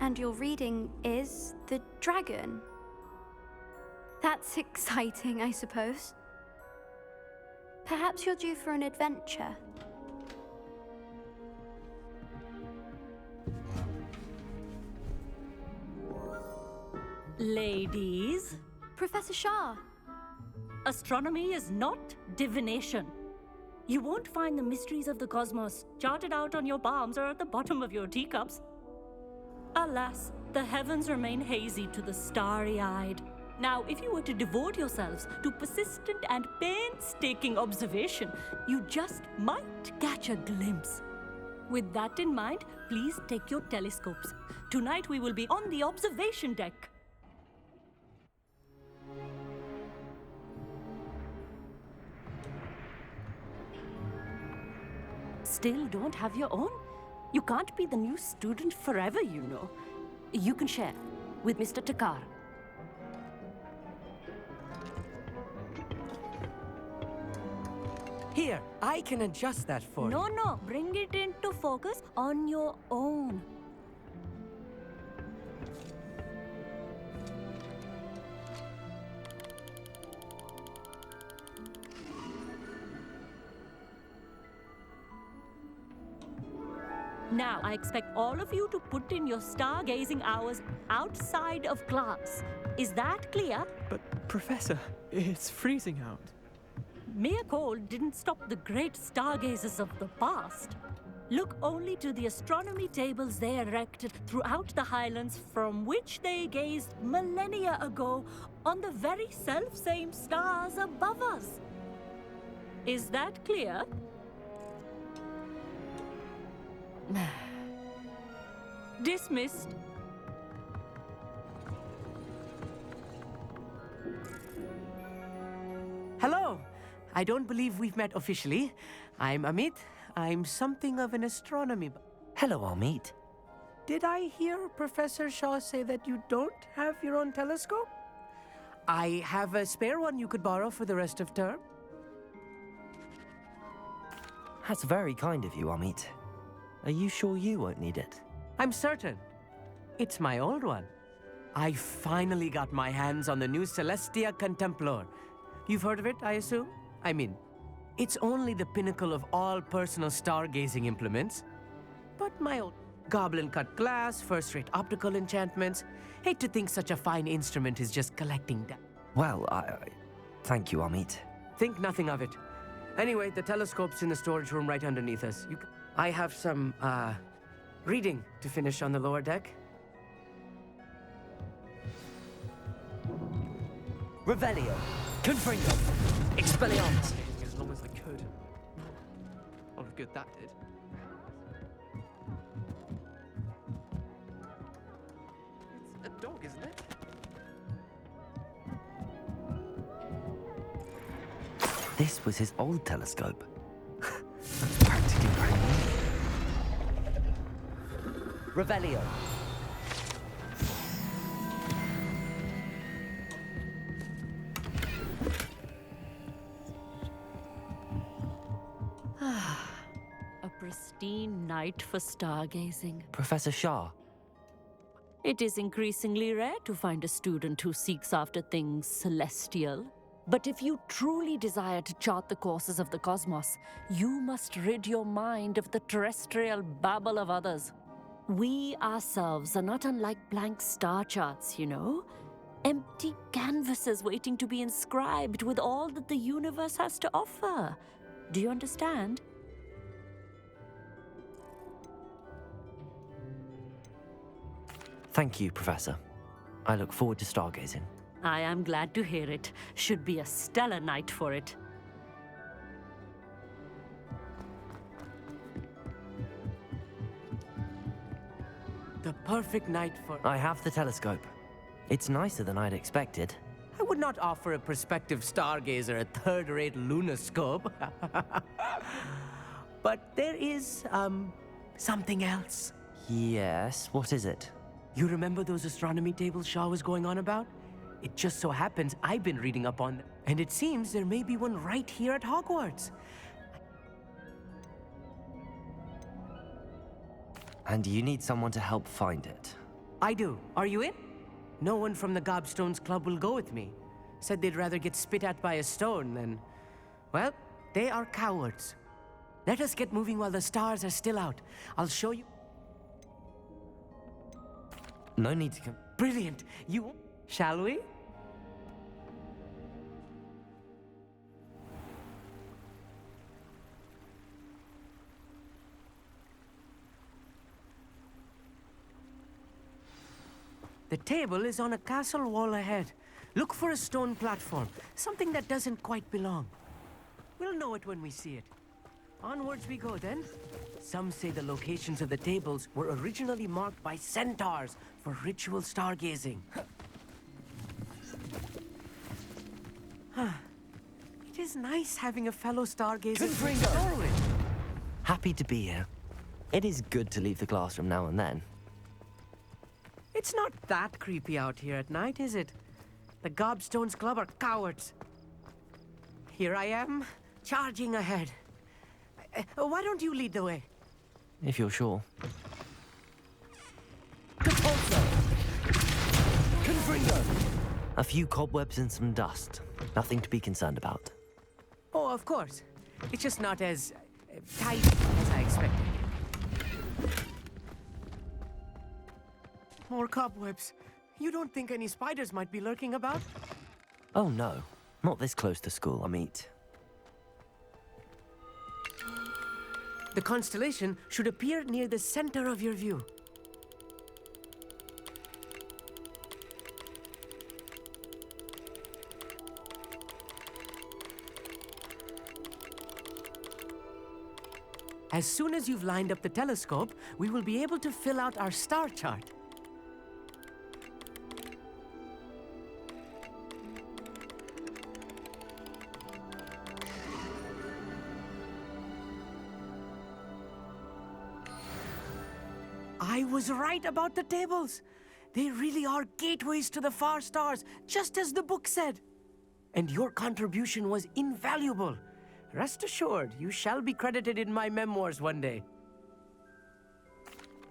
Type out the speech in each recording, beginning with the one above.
And your reading is the dragon. That's exciting, I suppose. Perhaps you're due for an adventure. Ladies, Professor Shah. astronomy is not divination. You won't find the mysteries of the cosmos charted out on your palms or at the bottom of your teacups. Alas, the heavens remain hazy to the starry-eyed. Now, if you were to devote yourselves to persistent and painstaking observation, you just might catch a glimpse. With that in mind, please take your telescopes. Tonight we will be on the observation deck. Still don't have your own? You can't be the new student forever, you know. You can share with Mr. Takar. Here, I can adjust that for you. No, bring it into focus on your own. Now, I expect all of you to put in your stargazing hours outside of class. Is that clear? But, Professor, it's freezing out. Mere cold didn't stop the great stargazers of the past. Look only to the astronomy tables they erected throughout the highlands from which they gazed millennia ago on the very self-same stars above us. Is that clear? Dismissed. Hello. I don't believe we've met officially. I'm Amit. I'm something of an astronomy. Hello, Amit. Did I hear Professor Shaw say that you don't have your own telescope? I have a spare one you could borrow for the rest of term. That's very kind of you, Amit. Are you sure you won't need it? I'm certain. It's my old one. I finally got my hands on the new Celestia Contemplor. You've heard of it, I assume? I mean, it's only the pinnacle of all personal stargazing implements. But my old goblin-cut glass, first-rate optical enchantments. Hate to think such a fine instrument is just collecting dust. Well, thank you, Amit. Think nothing of it. Anyway, the telescope's in the storage room right underneath us. I have some, reading to finish on the lower deck. Revelio. Confringo. Expelliarmus. As long as I could. A lot of good that did. It's a dog, isn't it? This was his old telescope. That's practically brand new. Revelio. A pristine night for stargazing. Professor Shah. It is increasingly rare to find a student who seeks after things celestial. But if you truly desire to chart the courses of the cosmos, you must rid your mind of the terrestrial babble of others. We ourselves are not unlike blank star charts, you know? Empty canvases waiting to be inscribed with all that the universe has to offer. Do you understand? Thank you, Professor. I look forward to stargazing. I am glad to hear it. Should be a stellar night for it. The perfect night for... I have the telescope. It's nicer than I'd expected. I would not offer a prospective stargazer a third-rate lunoscope. But there is, something else. Yes, what is it? You remember those astronomy tables Shaw was going on about? It just so happens I've been reading up on them, and it seems there may be one right here at Hogwarts. And you need someone to help find it. I do. Are you in? No one from the Gobstones Club will go with me. Said they'd rather get spit at by a stone than... Well, they are cowards. Let us get moving while the stars are still out. I'll show you... No need to come. Brilliant. You... Shall we? The table is on a castle wall ahead. Look for a stone platform, something that doesn't quite belong. We'll know it when we see it. Onwards we go then. Some say the locations of the tables were originally marked by centaurs for ritual stargazing. It is nice having a fellow stargazer to explore with. Happy to be here. It is good to leave the classroom now and then. It's not that creepy out here at night, is it? The Gobstones Club are cowards. Here I am, charging ahead. Why don't you lead the way? If you're sure. A few cobwebs and some dust. Nothing to be concerned about. Oh, of course. It's just not as tight as I expected. More cobwebs. You don't think any spiders might be lurking about? Oh no, not this close to school, Amit. The constellation should appear near the center of your view. As soon as you've lined up the telescope, we will be able to fill out our star chart. I was right about the tables. They really are gateways to the far stars, just as the book said. And your contribution was invaluable. Rest assured, you shall be credited in my memoirs one day.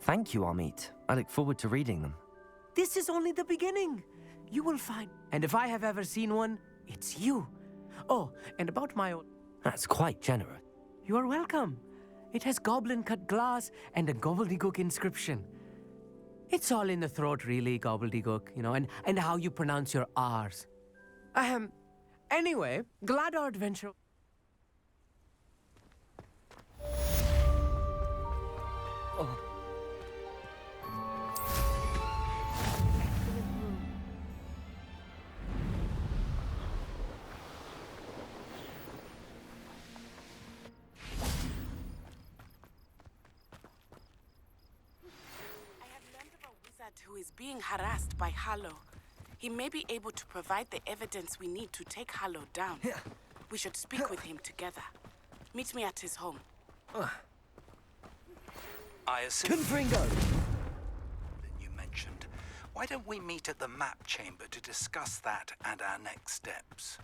Thank you, Amit. I look forward to reading them. This is only the beginning. You will find... And if I have ever seen one, it's you. Oh, and about my own... That's quite generous. You are welcome. It has goblin-cut glass and a gobbledygook inscription. It's all in the throat, really, gobbledygook, you know, and how you pronounce your R's. Anyway, glad our adventure... Oh. Who is being harassed by Harlow. He may be able to provide the evidence we need to take Harlow down. We should speak with him together. Meet me at his home. I assume... Confringo! ...that you mentioned. Why don't we meet at the map chamber to discuss that and our next steps?